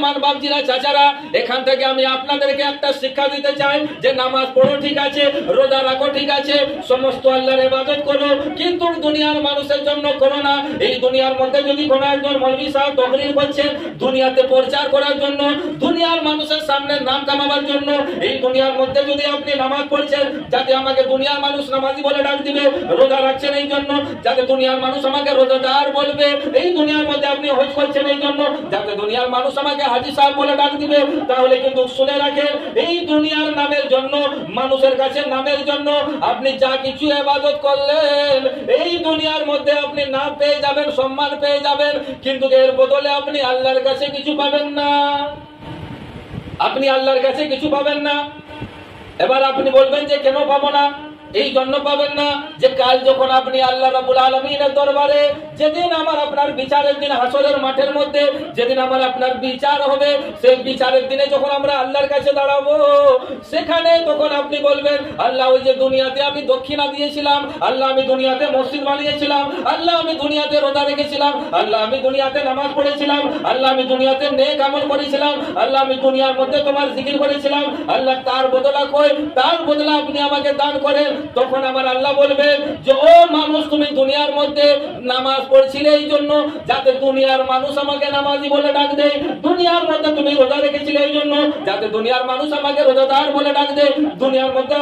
মুসলমান বাপজিরা চাচারা, এখান থেকে আমি আপনাদেরকে একটা শিক্ষা দিতে চাই যে নামাজ পড়ো ঠিক আছে, রোজা রাখো ঠিক আছে, সমস্ত আল্লাহর ইবাদত করো, কিন্তু দুনিয়ার মানুষের জন্য করো না। এই দুনিয়ার মধ্যে যদি কোনো একজন মৌলভী সাহেব তকরীর করছে দুনিয়াতে প্রচার করার জন্য, দুনিয়ার মানুষের সামনে নাম কামাবার জন্য, এই দুনিয়ার মধ্যে যদি আপনি নামাজ পড়ছেন যাতে আমাকে দুনিয়ার মানুষ নামাজি বলে ডাক দিবে, রোজা রাখছেন এই জন্য যাতে দুনিয়ার মানুষ আমাকে রোজাদার বলবে, এই দুনিয়ার মধ্যে আপনি হজ করছেন এই জন্য যাতে দুনিয়ার মানুষ আমাকে হাজী সাহেব বলে ডাক দিবে, তাহলে কিন্তু শুনে রাখেন এই দুনিয়ার নামের জন্য, মানুষের কাছে নামের জন্য আপনি যা কিছু ইবাদত করলেন এই দুনিয়ার মধ্যে আপনি নাম পেয়ে যাবেন, সম্মান পেয়ে যাবেন, কিন্তু এর বদলে আপনি আল্লাহর কাছে কিছু পাবেন না। আপনি আল্লাহর কাছে কিছু পাবেন না। এবার আপনি বলবেন যে কেন পাবো না? এই জন্য পাবেন না যে কাল যখন আপনি আল্লাহ রাব্বুল আলামিনের দরবারে, যেদিন আমার আপনার বিচারের দিন, হাসরের মাঠের মধ্যে যেদিন আমার আপনার বিচার হবে, সেই বিচারের দিনে যখন আমরা আল্লাহর কাছে দাঁড়াবো, সেখানে তখন আপনি বলবেন আল্লাহ ওই যে দুনিয়াতে আমি দক্ষিণা দিয়েছিলাম, আল্লাহ আমি দুনিয়াতে মসজিদ বানিয়েছিলাম, আল্লাহ আমি দুনিয়াতে রোজা রেখেছিলাম, আল্লাহ আমি দুনিয়াতে নামাজ পড়েছিলাম, আল্লাহ আমি দুনিয়াতে নেক আমল করেছিলাম, আল্লাহ আমি দুনিয়ার মধ্যে তোমার জিকির করেছিলাম, আল্লাহ তার বদলা কই, তার বদলা আপনি আমাকে দান করেন। তখন আমার আল্লাহ বলবেন যে ও মানুষ, তুমি দুনিয়ার মধ্যে নামাজ পড়ছিলে এই জন্য যাতে দুনিয়ার মানুষ আমাকে নামাজি বলে ডাক দেয়, দুনিয়ার মধ্যে তুমি রোজা রেখেছিলে এই জন্য যাতে দুনিয়ার মানুষ আমাকে রোজাদার বলে ডাক দেয়, দুনিয়ার মধ্যে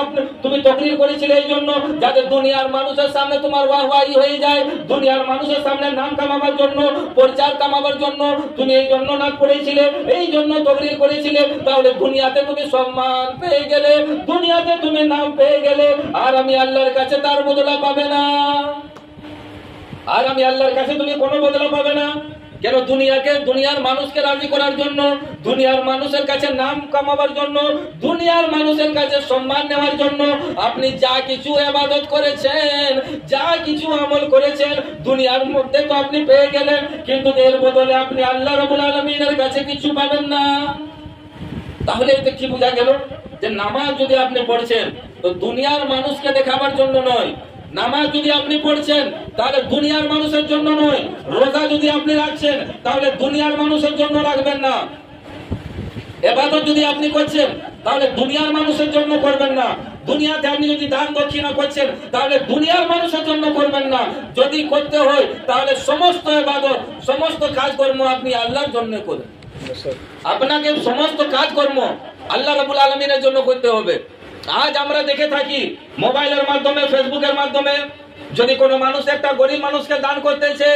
তুমি তাকরীর করেছিলে এই জন্য যাতে দুনিয়ার মানুষের সামনে তোমার ওয়াহওয়াহি হয়ে যায়, দুনিয়ার মানুষের সামনে নাম কামাবার জন্য, প্রচার কামাবার জন্য তুমি এই জন্য নাক পড়েছিলে, এই জন্য তাকরীর করেছিলে, তাহলে দুনিয়াতে তুমি সম্মান পেয়ে গেলে, দুনিয়াতে তুমি নাম পেয়ে গেলে, আর আমি আল্লাহর কাছে তার বদলা পাবে না। আর আমি আল্লাহর কাছে তুমি কোনো বদলা পাবে না। কেন? দুনিয়ার মানুষকে রাজি করার জন্য, দুনিয়ার মানুষের কাছে নাম কামাবার জন্য, দুনিয়ার মানুষের কাছে সম্মান নেওয়ার জন্য আপনি যা কিছু ইবাদত করেছেন, যা কিছু আমল করেছেন দুনিয়ার মধ্যে তো আপনি পেয়ে গেলেন, কিন্তু এর বদলে আপনি আল্লাহ রাব্বুল আলামিনের কাছে কিছু পাবেন না। তাহলে এতে কি বোঝা গেল? যে নামাজ যদি আপনি পড়ছেন তো দুনিয়ার মানুষকে দেখাবার জন্য নয়, নামাজ যদি আপনি পড়ছেন তাহলে দুনিয়ার মানুষের জন্য নয়, রোজা যদি আপনি রাখছেন তাহলে দুনিয়ার মানুষের জন্য রাখবেন না, ইবাদত যদি আপনি করছেন তাহলে দুনিয়ার মানুষের জন্য করবেন না, দুনিয়াতে আপনি যদি দান দক্ষিণা করছেন তাহলে দুনিয়ার মানুষের জন্য করবেন না, যদি করতে হয় তাহলে সমস্ত ইবাদত, সমস্ত কাজকর্ম আপনি আল্লাহর জন্য করেন। আপনাকে সমস্ত কাজকর্ম আল্লাহ রাব্বুল আলামিনের জন্য করতে হবে। আজ আমরা দেখে থাকি মোবাইলের মাধ্যমে, ফেসবুকের মাধ্যমে, যদি কোনো মানুষ একটা গরিব মানুষকে দান করতেছে,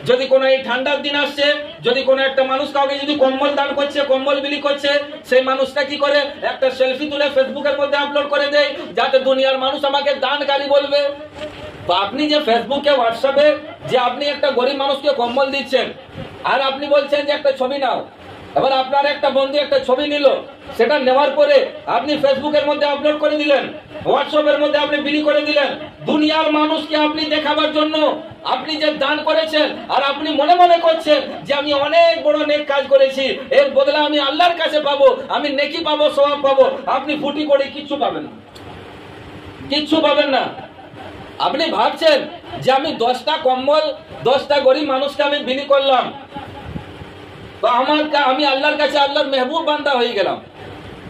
যদি কোনো এই ঠান্ডার দিন আসছে, যদি কোনো একটা মানুষ কাউকে যদি কম্বল দান করছে, কম্বল বিলি করছে, সেই মানুষটা কি করে একটা সেলফি তুলে ফেসবুকের মধ্যে আপলোড করে দেয় যাতে দুনিয়ার মানুষ আমাকে দানকারী বলবে। তো আপনি যে ফেসবুকে, হোয়াটসঅ্যাপে যে আপনি একটা গরিব মানুষকে কম্বল দিচ্ছেন আর আপনি বলছেন যে একটা ছবি নাও, এবার আপনার একটা বন্ধু একটা ছবি নিল, সেটা নেওয়ার পরে আপনি ফেসবুকের মধ্যে আপলোড করে দিলেন, হোয়াটসঅ্যাপের মধ্যে আপনি বিলি করে দিলেন, দুনিয়ার মানুষকে আপনি দেখাবার জন্য আপনি যে দান করেছেন, আর আপনি মনে মনে করছেন যে আমি অনেক বড় নেক কাজ করেছি, এর বদলে আমি আল্লাহর কাছে পাবো, আমি নেকি পাবো, সওয়াব পাবো, আপনি ফুটি করে কিচ্ছু পাবেন না, কিচ্ছু পাবেন না। আপনি ভাবছেন যে আমি 10টা কম্বল 10টা গরিব মানুষকে আমি বিলি করলাম, তো আমি আল্লাহর কাছে আল্লাহর মেহবুব বান্দা হয়ে গেলাম,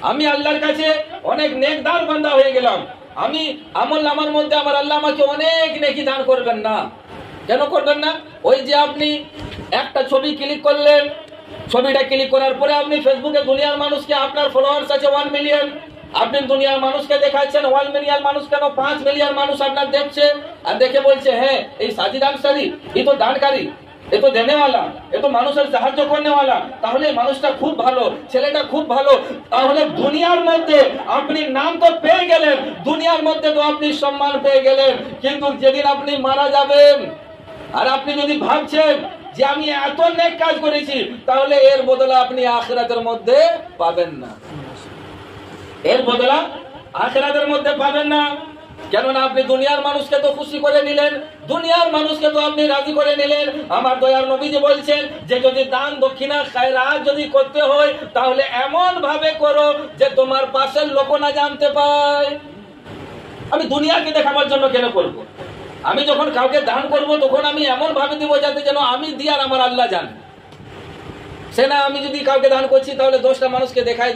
আমি আল্লাহর কাছে অনেক নেকদার বান্দা হয়ে গেলাম, আমি আমল নামার মধ্যে আমার আল্লাহ আমাকে অনেক নেকি দান করবেন না। কেন করবেন না? ওই যে আপনি একটা ছবি ক্লিক করলেন, ছবিটা ক্লিক করার পরে আপনি ফেসবুকে দুনিয়ার মানুষকে, আপনার ফলোয়ার্স আছে 1 মিলিয়ন, আপনি দুনিয়ার মানুষকে দেখাচ্ছেন 1 মিলিয়ন মানুষ কেন 5 মিলিয়ন মানুষ আপনার দেখছে, আর দেখে বলছে হ্যাঁ এই সাজিদ আনসারী, এই তো দানকারী, এ তো দেনেওয়ালা, এ তো মানুষের সাহায্য করনেওয়ালা, তাহলে মানুষটা খুব ভালো, ছেলেটা খুব ভালো। তাহলে দুনিয়ার মধ্যে আপনি নাম তো পেয়ে গেলেন, দুনিয়ার মধ্যে তো আপনি সম্মান পেয়ে গেলেন, কিন্তু যেদিন আপনি মারা যাবেন আর আপনি যদি ভাবছেন যে আমি এত নেক কাজ করেছি, তাহলে এর বদলা আপনি আখিরাতের মধ্যে পাবেন না, এর বদলা আখিরাতের মধ্যে পাবেন না। কেননা আপনি দুনিয়ার মানুষকে তো খুশি করে নিলেন, দুনিয়ার মানুষকে তো আপনি রাজি করে নিলেন। আমার দয়ার নবীজি বলছেন যে যদি দান দক্ষিণা খায়রাত যদি করতে হয় তাহলে এমন ভাবে করো যে তোমার পাশের লোক না জানতে পায়। আমি দুনিয়াকে দেখাবার জন্য কেন করব? আমি যখন কাউকে দান করব তখন আমি এমন ভাবে দিব যাতে যেন আমি দিয়ার আমার আল্লাহ জানে। সে না আমি যদি কাউকে দান করছি তাহলে 10টা মানুষকে দেখায়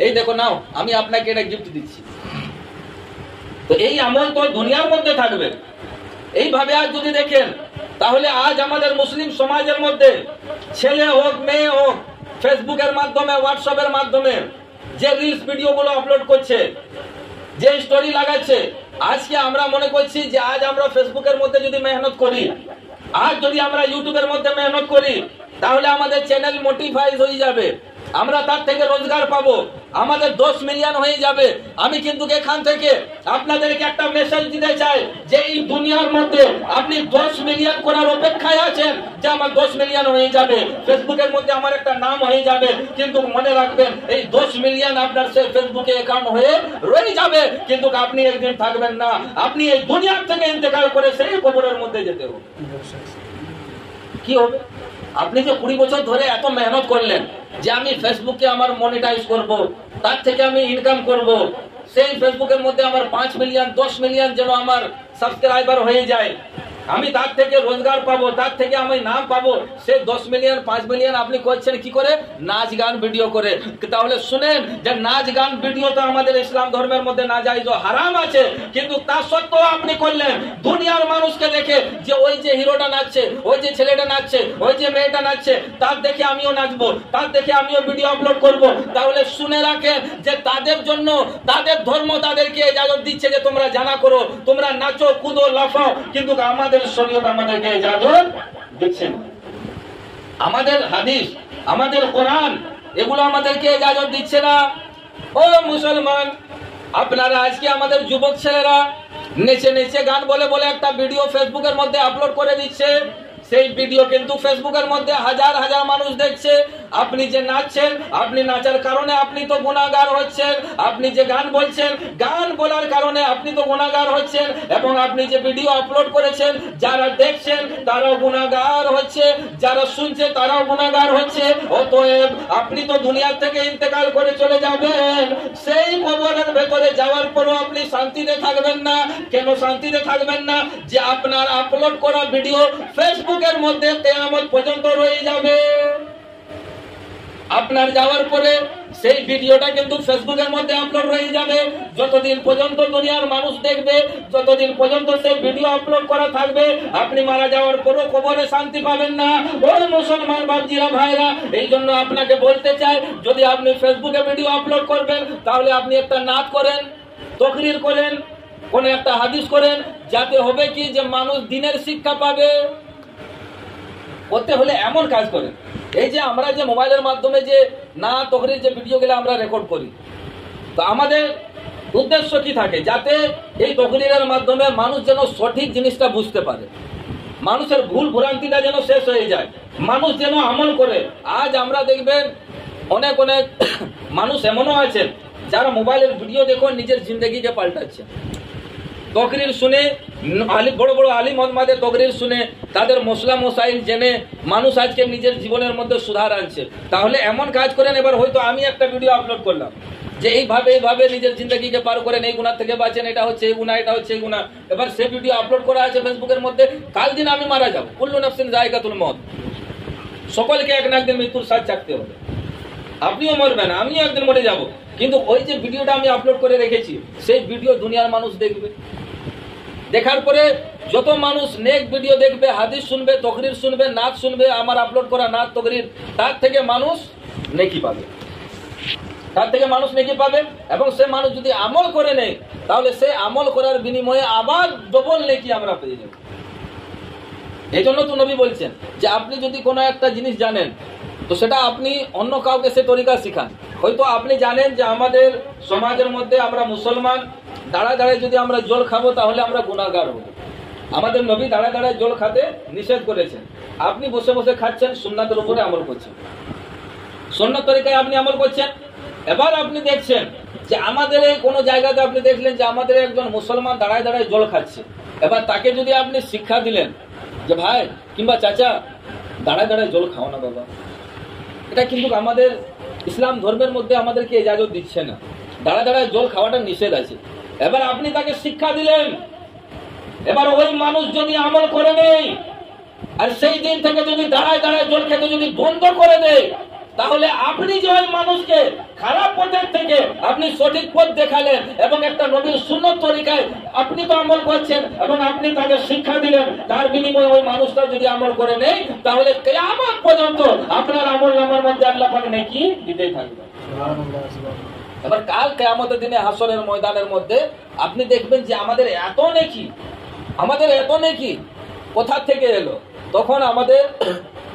এই দেখো নাও আমি আপনাকে এটা গিফট দিচ্ছি। তো এই আমল তো দুনিয়ার মধ্যে থাকবে। এইভাবে আজ যদি দেখেন তাহলে আজ আমাদের মুসলিম সমাজের মধ্যে ছেলে হোক মেয়ে হোক ফেসবুকের মাধ্যমে হোয়াটসঅ্যাপের মাধ্যমে যে রিলস ভিডিওগুলো আপলোড করছে, যে স্টোরি লাগাচ্ছে, আজকে আমরা মনে করছি যে আজ আমরা ফেসবুকের মধ্যে যদি মেহনত করি, আজ যদি আমরা ইউটিউবের মধ্যে মেহনত করি তাহলে আমাদের চ্যানেল মোটিফাইড হয়ে যাবে, আমরা তার থেকে রোজগার পাবো, আমাদের 10 মিলিয়ন হয়ে যাবে। আমি কিন্তু এখান থেকে আপনাদেরকে একটা মেসেজ দিতে চাই যে এই দুনিয়ার মধ্যে আপনি 10 মিলিয়ন করার অপেক্ষায় আছেন যে আমার 10 মিলিয়ন হয়ে যাবে, ফেসবুকের মধ্যে আমার একটা নাম হয়ে যাবে। কিন্তু মনে রাখবেন এই 10 মিলিয়ন আপনার সে ফেসবুকে অ্যাকাউন্ট হয়ে রয়ে যাবে, কিন্তু আপনি একদিন থাকবেন না, আপনি এই দুনিয়ার থেকে ইন্তেকাল করে সেই কবরের মধ্যে যেতে হবে। কি হবে? আপনি যে 20 বছর ধরে এত মেহনত করলেন যে আমি ফেসবুকে আমার মনিটাইজ করব, তার থেকে আমি ইনকাম করব, সেই ফেসবুকের মধ্যে আমার 5 মিলিয়ন 10 মিলিয়ন যেন আমার সাবস্ক্রাইবার হয়ে যায়, আমি তার থেকে রোজগার পাবো, তার থেকে আমি নাম পাবো, সে 10 মিলিয়ন 5 মিলিয়ন আপনি করছেন কি করে? নাচ গান ভিডিও করে। তাহলে শুনেন যে নাচ গান ভিডিও তো আমাদের ইসলাম ধর্মের মধ্যে না যায়, হারাম আছে, কিন্তু তার সত্ত্বেও আপনি করলেন দুনিয়ার মানুষকে দেখে যে ওই যে হিরোটা নাচছে, ওই যে ছেলেটা নাচছে, ওই যে মেয়েটা নাচছে, তার দেখে আমিও নাচবো, তার দেখে আমিও ভিডিও আপলোড করব। তাহলে শুনে রাখেন যে তাদের জন্য তাদের ধর্ম তাদেরকে ইজাজত দিচ্ছে যে তোমরা জানা করো, তোমরা নাচো কুদো লাফাও, কিন্তু আমাদের শরীয়ত আমাদেরকে ইজাজত দিচ্ছে না। আমাদের হাদিস, আমাদের কোরআন এগুলো আমাদেরকে ইজাজত দিচ্ছে না। ও মুসলমান, আপনারা আজকে আমাদের যুবক ছেলেরা নেচে নেচে গান বলে বলে একটা ভিডিও ফেসবুকের মধ্যে আপলোড করে দিচ্ছে, সেই ভিডিও কিন্তু ফেসবুকের মধ্যে হাজার হাজার মানুষ দেখছে। আপনি যে নাচছেন, আপনি নাচার কারণে আপনি তো গুনাহগার হচ্ছেন, আপনি যে গান বলছেন, গান বলার কারণে আপনি তো গুনাহগার হচ্ছেন, এবং আপনি যে ভিডিও আপলোড করেছেন যারা দেখছেন তারাও গুনাহগার হচ্ছে, যারা শুনছে তারাও গুনাহগার হচ্ছে। অতএব আপনি তো দুনিয়া থেকে ইন্তেকাল করে চলে যাবেন, সেই কবরের ভেতরে যাওয়ার পরও আপনি শান্তিতে থাকবেন না। কেন শান্তিতে থাকবেন না? যে আপনার আপলোড করা ভিডিও ফেসবুকের মধ্যে কিয়ামত পর্যন্ত রয়ে যাবে। আপনার যাওয়ার পরে সেই ভিডিওটা কিন্তু ফেসবুকের মধ্যে আপলোড হয়ে যাবে। যতদিন পর্যন্ত দুনিয়ার মানুষ দেখবে, যতদিন পর্যন্ত সেই ভিডিও আপলোড করা থাকবে, আপনি মারা যাওয়ার পরও কবরে শান্তি পাবেন না। ও মুসলমান বাপজিরা ভাইরা, এই জন্য আপনাকে বলতে চাই, যদি আপনি ফেসবুকে ভিডিও আপলোড করবেন তাহলে আপনি একটা নাত করেন, তকরির করেন, কোন একটা হাদিস করেন, যাতে হবে কি যে মানুষ দিনের শিক্ষা পাবে। করতে হলে এমন কাজ করেন, এই যে আমরা যে মোবাইলের মাধ্যমে যে না তকরির যে ভিডিওগুলো আমরা রেকর্ড করি, তো আমাদের উদ্দেশ্য কি থাকে? যাতে এই তকরিরের মাধ্যমে মানুষ যেন সঠিক জিনিসটা বুঝতে পারে, মানুষের ভুল ভ্রান্তিটা যেন শেষ হয়ে যায়, মানুষ যেন আমল করে। আজ আমরা দেখবেন অনেক অনেক মানুষ এমনও আছেন যারা মোবাইলের ভিডিও দেখো নিজের জিন্দগিকে পাল্টাচ্ছে। তকরির শুনে, বড় বড় আলিম ওলামাদের তকরির শুনে, তাদের মশলা মশাইল জেনে মানুষ আজকে নিজের জীবনের মধ্যে সুধার আনছে। তাহলে এমন কাজ করেন, এবার হয়তো আমি একটা ভিডিও আপলোড করলাম যে এইভাবে নিজের জিন্দগিকে পার করেন, এই গুনাহ থেকে বাঁচেন, এটা হচ্ছে এই গুনাহ, এটা হচ্ছে এই গুনাহ। এবার সে ভিডিও আপলোড করা আছে ফেসবুকের মধ্যে, কাল দিন আমি মারা যাব, কুল্লু নাফসিন যায়কাতুল মউত, সকলকে এক না একদিন মৃত্যুর স্বাদ চাখতে হবে। আপনিও মরবেন, আমিও একদিন মরে যাব, কিন্তু ওই যে ভিডিওটা আমি আপলোড করে রেখেছি সেই ভিডিও দুনিয়ার মানুষ দেখবে। দেখার পরে যত মানুষ নেক ভিডিও দেখবে, হাদিস শুনবে, তকরির শুনবে, নাচ শুনবে, আমার আপলোড করা নাচ তকরির, তার থেকে মানুষ নেকি পাবে, তার থেকে মানুষ নেকি পাবে। এবং সে মানুষ যদি আমল করে নেয় তাহলে সে আমল করার বিনিময়ে আবার ডবল নেকি আমরা পেয়ে যাব। এই জন্য তো নবী বলছেন যে আপনি যদি কোনো একটা জিনিস জানেন তো সেটা আপনি অন্য কাউকে সে তরিকা শিখান। হয়তো আপনি জানেন যে আমাদের সমাজের মধ্যে আমরা মুসলমান দাঁড়ায় দাঁড়ায় যদি আমরা জল খাবো তাহলে আমরা গুনাহগার হব। আমাদের নবী দাঁড়ায় দাঁড়ায় জল খেতে নিষেধ করেছেন, আপনি বসে বসে খাচ্ছেন, সুন্নাতের উপরে আমল করছেন, সুন্নাত তরিকায় আপনি আমল করছেন। এবার আপনি দেখছেন যে আমাদের এই কোনো জায়গাতে আপনি দেখলেন যে আমাদের একজন মুসলমান দাঁড়ায় দাঁড়ায় জল খাচ্ছে, এবার তাকে যদি আপনি শিক্ষা দিলেন যে ভাই কিংবা চাচা দাঁড়ায় দাঁড়ায় জল খাও না বাবা, এটা কিন্তু আমাদের ইসলাম ধর্মের মধ্যে আমাদেরকে ইজাজত দিচ্ছে না, দাঁড়ায় দাঁড়ায় জল খাওয়াটা নিষেধ আছে। এবার আপনি তাকে শিক্ষা দিলেন, এবার ওই মানুষ যদি আমল করে নেই আর সেই দিন থেকে যদি দাঁড়ায় দাঁড়ায় জল খেতে যদি বন্ধ করে দেয় তাহলে আপনি যে ওই মানুষকে খারাপ পথের থেকে আপনি সঠিক পথ দেখালেন এবং একটা নবীর সুন্নত তরিকায় আপনি তো আমল করছেন এবং আপনি তাকে শিক্ষা দিলেন, তার বিনিময়ে ওই মানুষটা যদি আমল করে নেই তাহলে কিয়ামত পর্যন্ত আপনার আমল নামার মধ্যে আল্লাহ পাক নেকি দিতেই থাকবে। এবার কাল কিয়ামতের দিনে হাসরের ময়দানের মধ্যে আপনি দেখবেন যে আমাদের এত নেকি কোথা থেকে এলো, তখন আমাদের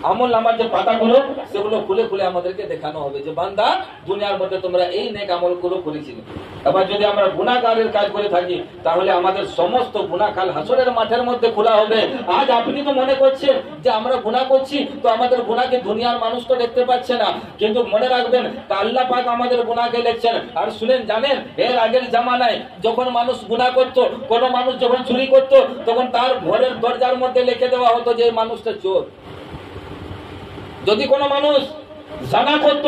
আমল নামার যে পাতাগুলো সেগুলো খুলে খুলে আমাদেরকে দেখানো হবে যে বান্দা দুনিয়ার মধ্যে তোমরা এই নেক আমলগুলো করেছিলে। এবার যদি আমরা গুনাহগারের কাজ করে থাকি তাহলে আমাদের সমস্ত গুনাহ কাল হাসরের মাঠের মধ্যে খোলা হবে। আজ আপনি তো মনে করছেন যে আমরা গুনাহ করছি, তো আমাদের গুনাহকে দুনিয়ার মানুষ তো দেখতে পাচ্ছে না, কিন্তু মনে রাখবেন আল্লাহ পাক আমাদের গুনাহকে দেখছেন। আর শুনেন, জানেন এর আগের জামানায় যখন মানুষ গুনাহ করত, কোন মানুষ যখন চুরি করত, তখন তার ঘরের দরজার মধ্যে লিখে দেওয়া হতো যে এই মানুষটা চোর। যদি কোনো মানুষ জানা করত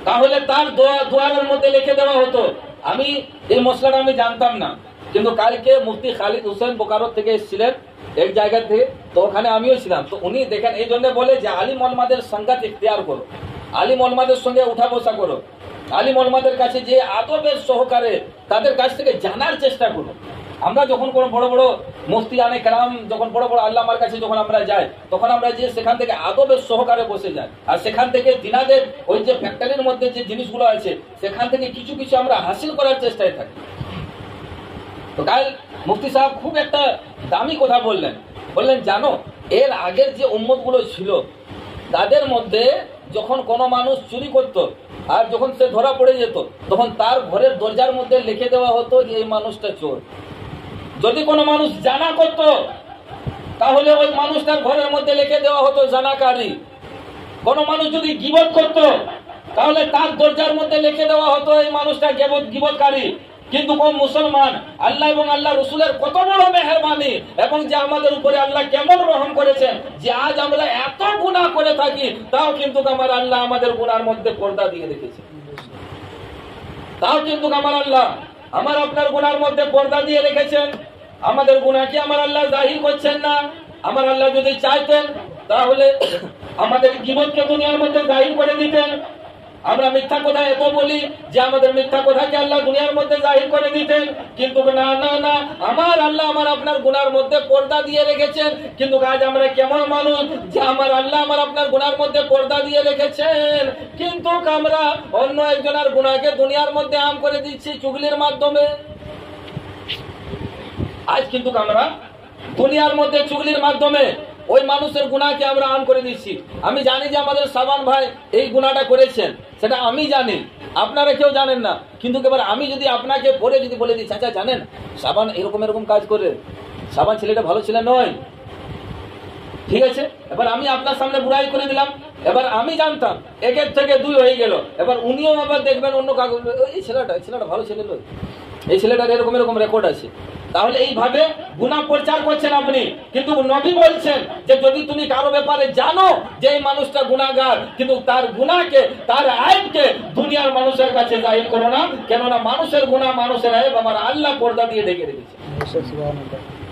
তাহলে তার দুয়ারের মধ্যে লিখে দেওয়া হতো। আমি এই মশলাটা আমি জানতাম না, কিন্তু কালকে মুফতি খালিদ হোসেন বোকারো থেকে এসেছিলেন এক জায়গা থেকে, তো ওখানে আমিও ছিলাম। তো উনি দেখেন এই জন্য বলে যে আলিম ওলামাদের সংঘাত ইখতিয়ার করো, আলিম ওলামাদের সঙ্গে উঠা বসা করো, আলিম ওলামাদের কাছে যে আদবের সহকারে তাদের কাছ থেকে জানার চেষ্টা করো। আমরা যখন কোনো বড় বড় মুফতি আনে কেরাম, যখন বড় বড় আল্লামার কাছে যখন আমরা যাই, তখন আমরা যে সেখান থেকে আদবের সহকারে বসে যাই, আর সেখান থেকে দিনাদের ওই যে ফ্যাক্টরির মধ্যে যে জিনিসগুলো আছে সেখান থেকে কিছু কিছু আমরা হাসিল করার চেষ্টায় থাকি। তো কাল মুফতি সাহেব খুব একটা দামি কথা বললেন জানো, এর আগের যে উম্মত গুলো ছিল তাদের মধ্যে যখন কোনো মানুষ চুরি করত আর যখন সে ধরা পড়ে যেত, তখন তার ঘরের দরজার মধ্যে লিখে দেওয়া হতো যে এই মানুষটা চোর। যদি কোনো মানুষ জানা করত তাহলে ওই মানুষটার ঘরের মধ্যে লিখে দেওয়া হতো জানাকারী। কোনো মানুষ যদি গীবত করত তাহলে তার দরজার মধ্যে লিখে দেওয়া হতো এই মানুষটা গীবতকারী। কিন্তু কোন মুসলমান আল্লাহ এবং আল্লাহ রসুলের কত বড় মেহেরবানি এবং যে আমাদের উপরে আল্লাহ কেমন রহম করেছেন যে আজ আমরা এত গুনাহ করে থাকি, তাও কিন্তু আমার আল্লাহ আমাদের গুনার মধ্যে পর্দা দিয়ে রেখেছে। তাও কিন্তু আমার আল্লাহ আমার আপনার গুনার মধ্যে পর্দা দিয়ে রেখেছেন। আমাদের গুনাহ কি আমার আল্লাহ জাহির করছেন না? আমার আল্লাহ যদি চাইতেন তাহলে আমাদের গীবতকে দুনিয়ার মধ্যে জাহির করে দিতেন। আমরা মিথ্যা কথা এত বলি যে আমাদের মিথ্যা কথাকে আল্লাহ দুনিয়ার মধ্যে জাহির করে দিতেন, কিন্তু না না না, আমার আল্লাহ আমার আপনার গুনার মধ্যে পর্দা দিয়ে রেখেছেন। কিন্তু আজ আমরা কেমন মানুষ যে আমার আল্লাহ আমার আপনার গুনার মধ্যে পর্দা দিয়ে রেখেছেন, কিন্তু আমরা অন্য একজনের গুনাহকে দুনিয়ার মধ্যে আম করে দিচ্ছি চুগলির মাধ্যমে। আজ কিন্তু আমরা দুনিয়ার মধ্যে চুগলির মাধ্যমে ওই মানুষের গুনাহকে আমরা আম করে দিচ্ছি। আমি জানি যে আমাদের সাবান ভাই এই গুনাহটা করেছেন, সেটা আমি জানি, আপনারা কেউ জানেন না। কিন্তু এবার আমি যদি আপনাকে পরে যদি বলে দিই চাচা জানেন সাবান এরকম এরকম কাজ করে, সাবান ছেলেটা ভালো ছেলে নয়, ঠিক আছে, এবার আমি আপনার সামনে বুড়াই করে দিলাম, এবার আমি জানতাম একের থেকে দুই হয়ে গেল, এবার উনিও আবার দেখবেন অন্য কাগজ এই ছেলেটা ভালো ছেলে নয়, এই ছেলেটার এরকম এরকম রেকর্ড আছে। তাহলে এইভাবে গুনাহ প্রচার করছেন আপনি। কিন্তু নবী বলছেন যে যদি তুমি কারো ব্যাপারে জানো যে এই মানুষটা গুনাহগার, কিন্তু তার গুনাহকে তার আইবকে দুনিয়ার মানুষের কাছে জাহির করো না, কেননা মানুষের গুনাহ মানুষের আইব আমার আল্লাহ পর্দা দিয়ে ঢেকে রেখেছে।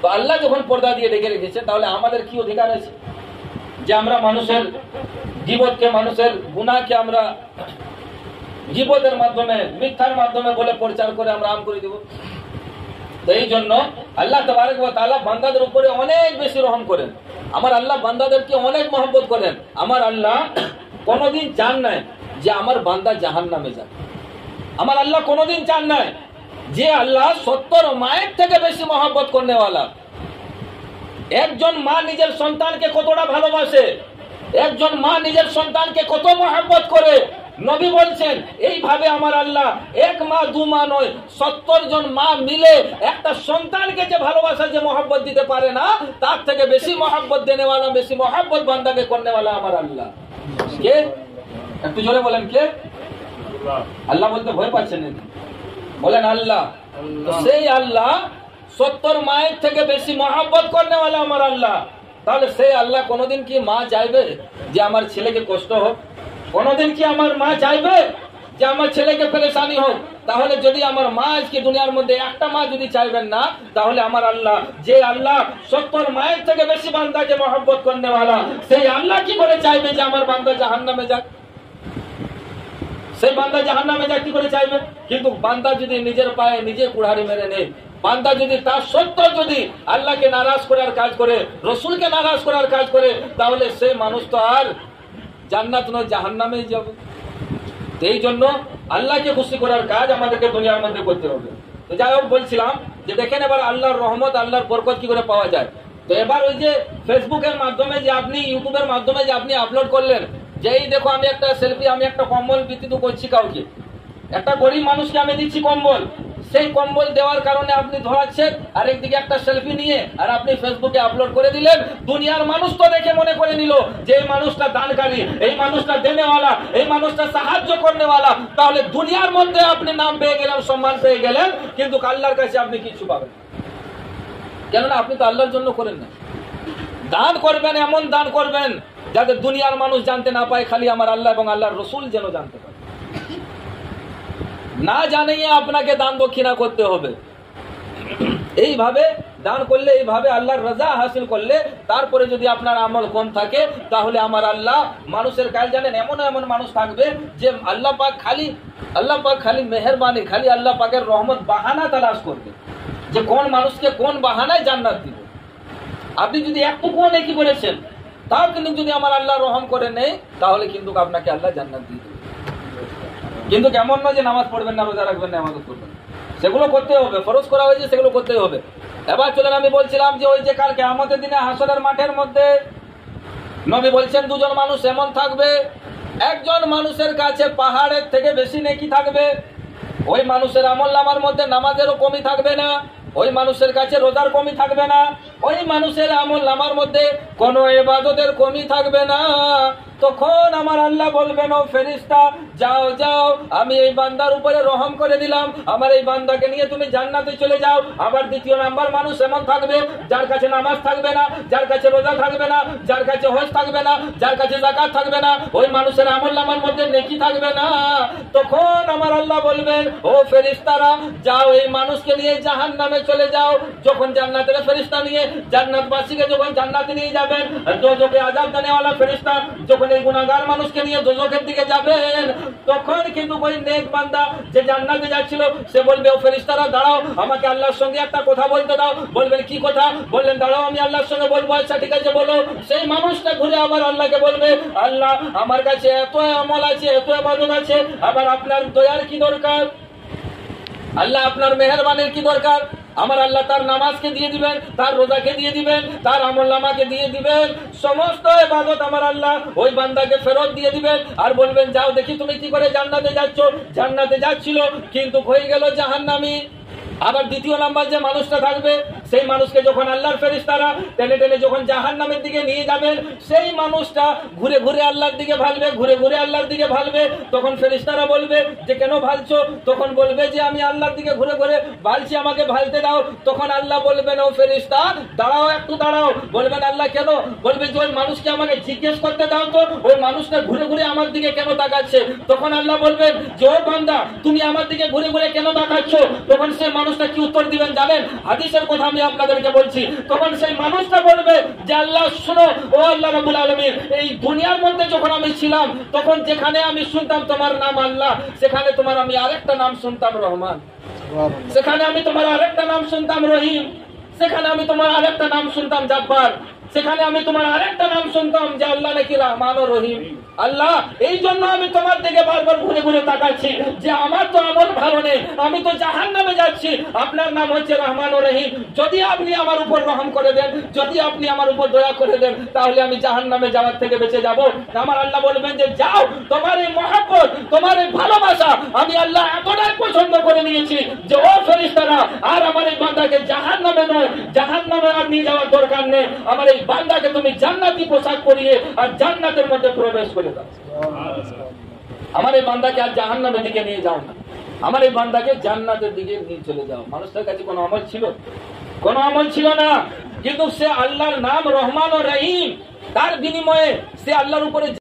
তো আল্লাহ যখন পর্দা দিয়ে ঢেকে রেখেছে তাহলে আমাদের কি অধিকার আছে যে আমরা মানুষের গীবতকে মানুষের গুনাহকে আমরা গীবতের মাধ্যমে মিথ্যার মাধ্যমে বলে প্রচার করে আমরা আম করে দিব? তো এই জন্য আল্লাহ তাবারক ওয়া তাআলা বান্দাদের উপরে অনেক বেশি রহম করেন। আমার আল্লাহ বান্দাদেরকে অনেক মহব্বত করেন। আমার আল্লাহ কোনোদিন চান নাই যে আমার বান্দা জাহান্নামে যাক। আমার আল্লাহ কোনোদিন চান নাই যে আল্লাহ 70 মায়ের থেকে বেশি মহব্বত করনেওয়ালা। একজন মা নিজের সন্তানকে কতটা ভালোবাসে, একজন মা নিজের সন্তানকে কত মহব্বত করে, নবী বলছেন এইভাবে আমার আল্লাহ এক মা দু মা নয় 70 জন মা মিলে একটা সন্তানকে যে ভালোবাসা যে মহব্বত দিতে পারে না, তার থেকে বেশি মহব্বত দেনেওয়ালা, বেশি মহব্বত বান্দাকে করনেওয়ালা আমার আল্লাহ। কে? একটু জোরে বলেন কে? আল্লাহ বলতে ভয় পাচ্ছেন নাকি? বলেন আল্লাহ। সেই আল্লাহ 70 মায়ের থেকে বেশি মহব্বত করনেওয়ালা আমার আল্লাহ। তাহলে সেই আল্লাহ কোনোদিন কি মা চাইবে যে আমার ছেলেকে কষ্ট হোক? কোনোদিন কি আমার মা চাইবে যে আমার ছেলেকে পেরেশানি হোক? তাহলে যদি আমার মা আজকে দুনিয়ার মধ্যে একটা মা যদি চাইবেন না, তাহলে আমার আল্লাহ যে আল্লাহ 70 মায়ের থেকে বেশি বান্দাকে মহব্বত করনেওয়ালা, সেই আল্লাহ কি করে চাইবে যে আমার বান্দা জাহান্নামে যাক? সেই বান্দা জাহান্নামে যা কি করে চাইবে? কিন্তু বান্দা যদি নিজের পায়ে নিজে কুড়ারি মেরে নেয়, বান্দা যদি তার সত্ত্বেও যদি আল্লাহকে নারাজ করার কাজ করে, রসুলকে নারাজ করার কাজ করে, তাহলে সেই মানুষ তো আর জান্নাত নয়, জাহান্নামেই যাবে। এই জন্য আল্লাহকে খুশি করার কাজ আমাদেরকে দুনিয়ার মধ্যে করতে হবে। তো যাই হোক, বলছিলাম যে দেখেন এবার আল্লাহর রহমত, আল্লাহর বরকত কি করে পাওয়া যায়। তো এবার ওই যে ফেসবুকের মাধ্যমে যে আপনি, ইউটিউবের মাধ্যমে যে আপনি আপলোড করলেন, যে এই দেখো আমি একটা সেলফি, আমি একটা কম্বল বিতরণ করছি কাউকে, একটা গরিব মানুষকে আমি দিচ্ছি কম্বল, সেই কম্বল দেওয়ার কারণে আপনি ধরাচ্ছেন, আর একদিকে একটা সেলফি নিয়ে আর আপনি ফেসবুকে আপলোড করে দিলেন। দুনিয়ার মানুষ তো দেখে মনে করে নিল যে এই মানুষটা দানকারী, এই মানুষটা দেনেওয়ালা, এই মানুষটা সাহায্য করনেওয়ালা। তাহলে দুনিয়ার মধ্যে আপনি নাম পেয়ে গেলেন, সম্মান পেয়ে গেলেন, কিন্তু আল্লাহর কাছে আপনি কিছু পাবেন, কেননা আপনি তো আল্লাহর জন্য করেন না। দান করবেন, এমন দান করবেন যাতে দুনিয়ার মানুষ জানতে না পায়, খালি আমার আল্লাহ এবং আল্লাহর রসুল যেন জানতে পারে। না জানিয়ে আপনাকে দান দক্ষিণা করতে হবে। এইভাবে দান করলে, এইভাবে আল্লাহর রাজা হাসিল করলে, তারপরে যদি আপনার আমল কম থাকে, তাহলে আমার আল্লাহ মানুষের কাজ জানেন, এমন এমন মানুষ থাকবে যে আল্লাহ পাক খালি মেহেরবানি, খালি আল্লাহ পাকের রহমত বাহানা তালাশ করবে যে কোন মানুষকে কোন বাহানায় জান্নাত দিবে। আপনি যদি একটুকু নেকি করেছেন, তাও কিন্তু যদি আমার আল্লাহ রহম করে নেই, তাহলে কিন্তু আপনাকে আল্লাহ জান্নাত দিয়ে দেবে। কিন্তু কেমন নয় যে নামাজ পড়বেন না, রোজা রাখবেন না, ইবাদত করবেন, সেগুলো করতে হবে, ফরজ করা হয়েছে, সেগুলো করতে হবে। এবার চলেন, আমি বলছিলাম যে ওই যে কাল কিয়ামতের দিনে হাসরের মাঠের মধ্যে নবী বলছেন দুজন মানুষ এমন থাকবে, একজন মানুষের কাছে পাহাড়ের থেকে বেশি নেকি থাকবে, ওই মানুষের আমলনামার মধ্যে নামাজেরও কমি থাকবে না, ওই মানুষের কাছে রোজার কমি থাকবে না, ওই মানুষের আমলনামার মধ্যে কোনো ইবাদতের কমি থাকবে না। তখন আমার আল্লাহ বলবেন, ও ফেরেশতা যাও যাও, আমি এই বান্দার উপরে রহম করে দিলাম, আমার এই বান্দাকে নিয়ে তুমি জান্নাতে চলে যাও। আবার দ্বিতীয় নাম্বার মানুষ এমন থাকবে, যার কাছে নামাজ থাকবে না, যার কাছে রোজা থাকবে না, যার কাছে হজ থাকবে না, যার কাছে যাকাত থাকবে না, ওই মানুষের আমলনামার মধ্যে নেকি থাকবে না। তখন আমার আল্লাহ বলবেন, ও ফেরেশতারা যাও, এই মানুষকে নিয়ে জাহান্নামে চলে যাও। যখন জান্নাতের ফেরেশতা নিয়ে জান্নাতবাসীকে যখন জান্নাতে নিয়ে যাবেন, দোজখে আযাব দেনেওয়ালা ফেরেশতা যখন এই গুনাহগার মানুষকে নিয়ে দোজখের দিকে যাবেন, তখন কিন্তু ওই নেক বান্দা যে জান্নাতে যাচ্ছিল, সে বলবে, ও ফেরেশতারা দাঁড়াও, আমাকে আল্লাহর সঙ্গে একটা কথা বলতে দাও। বলবেন, কি কথা? বললেন, দাঁড়াও, আমি আল্লাহর সঙ্গে বলবো। আচ্ছা ঠিক আছে, বলো। সেই মানুষটা ঘুরে আবার আল্লাহকে বলবে, আল্লাহ আমার কাছে এত আমল আছে, এত ইবাদত আছে, আবার আপনার দয়ার কি দরকার, আল্লাহ আপনার মেহেরবানির কি দরকার। আমার আল্লাহ তার নামাজকে দিয়ে দিবেন, তার রোজাকে দিয়ে দিবেন, তার আমলনামাকে দিয়ে দিবেন, সমস্ত ইবাদত আমার আল্লাহ ওই বান্দাকে ফেরত দিয়ে দিবেন। আর বলবেন, যাও দেখি তুমি কি করে জান্নাতে যাচ্ছ। জান্নাতে যাচ্ছিল কিন্তু হয়ে গেল জাহান্নামী। আবার দ্বিতীয় নাম্বার যে মানুষটা থাকবে, সেই মানুষকে যখন আল্লাহর ফেরেশতারা টেনে টেনে যখন জাহান্নামের দিকে নিয়ে যাবেন, সেই মানুষটা ঘুরে ঘুরে আল্লাহর দিকে ভালবে, ঘুরে ঘুরে আল্লাহর দিকে ভালবে। তখন ফেরেশতারা বলবে যে, কেন ভালছো? তখন বলবে যে, আমি আল্লাহর দিকে ঘুরে ঘুরে ভালছি, আমাকে ভালতে দাও। তখন আল্লাহ বলবেন, ও ফেরেশতা দাঁড়াও, একটু দাঁড়াও। বলবেন, আল্লাহ কেন? বলবে যে, ওই মানুষকে আমাকে জিজ্ঞেস করতে দাও তো, ওই মানুষটা ঘুরে ঘুরে আমার দিকে কেন তাকাচ্ছে। তখন আল্লাহ বলবেন যে, ও বান্দা তুমি আমার দিকে ঘুরে ঘুরে কেন তাকাচ্ছ? তখন সে মানুষটা কি উত্তর দিবেন জানেন? হাদিসের কথা আমি আপনাদেরকে বলছি। তখন সেই মানুষটা বলবে যে, আল্লাহ শুনো, ও আল্লাহ রাব্বুল আলামিন, এই দুনিয়ার মধ্যে যখন আমি ছিলাম, তখন যেখানে আমি শুনতাম তোমার নাম আল্লাহ, সেখানে তোমার আমি আরেকটা নাম শুনতাম রহমান, সেখানে আমি তোমার আরেকটা নাম শুনতাম রহিম, সেখানে আমি তোমার আরেকটা নাম শুনতাম জব্বার, সেখানে আমি তোমার আরেকটা নাম শুনতাম যে আল্লাহ নাকি রহমান ও রহিম। আল্লাহ এই জন্য আমি তোমার দিকে বারবার ঘুরে ঘুরে তাকাচ্ছি যে আমার তো আমল ভালো নেই, আমি তো জাহান্নামে যাচ্ছি, আপনার নাম হচ্ছে রহমান ও রহিম। যদি আপনি আমার উপর রহম করে দেন, যদি আপনি আমার উপর দয়া করে দেন, তাহলে আমি জাহান্নামে যাওয়ার থেকে বেঁচে যাব। আমার আল্লাহ বলবেন যে, যাও, তোমার এই মহব্বত, তোমার এই ভালোবাসা আমি আল্লাহ এতটাই পছন্দ করে নিয়েছি যে, ও ফেরেশতারা আর আমার এই বান্দাকে জাহান্নামে নয়, জাহান্নামে আর নিয়ে যাওয়ার দরকার নেই, আমার এই বান্দাকে তুমি জান্নাতি পোশাক পরিয়ে আর জান্নাতের মধ্যে প্রবেশ করে দাও। আমার এই বান্দাকে আর জাহান্নামের দিকে নিয়ে যাও না, আমার এই বান্দাকে জান্নাতের দিকে নিয়ে চলে যাও। মানুষটার কাছে কোনো আমল ছিল? কোনো আমল ছিল না, কিন্তু সে আল্লাহর নাম রহমান ও রহিম, তার বিনিময়ে সে আল্লাহর উপরে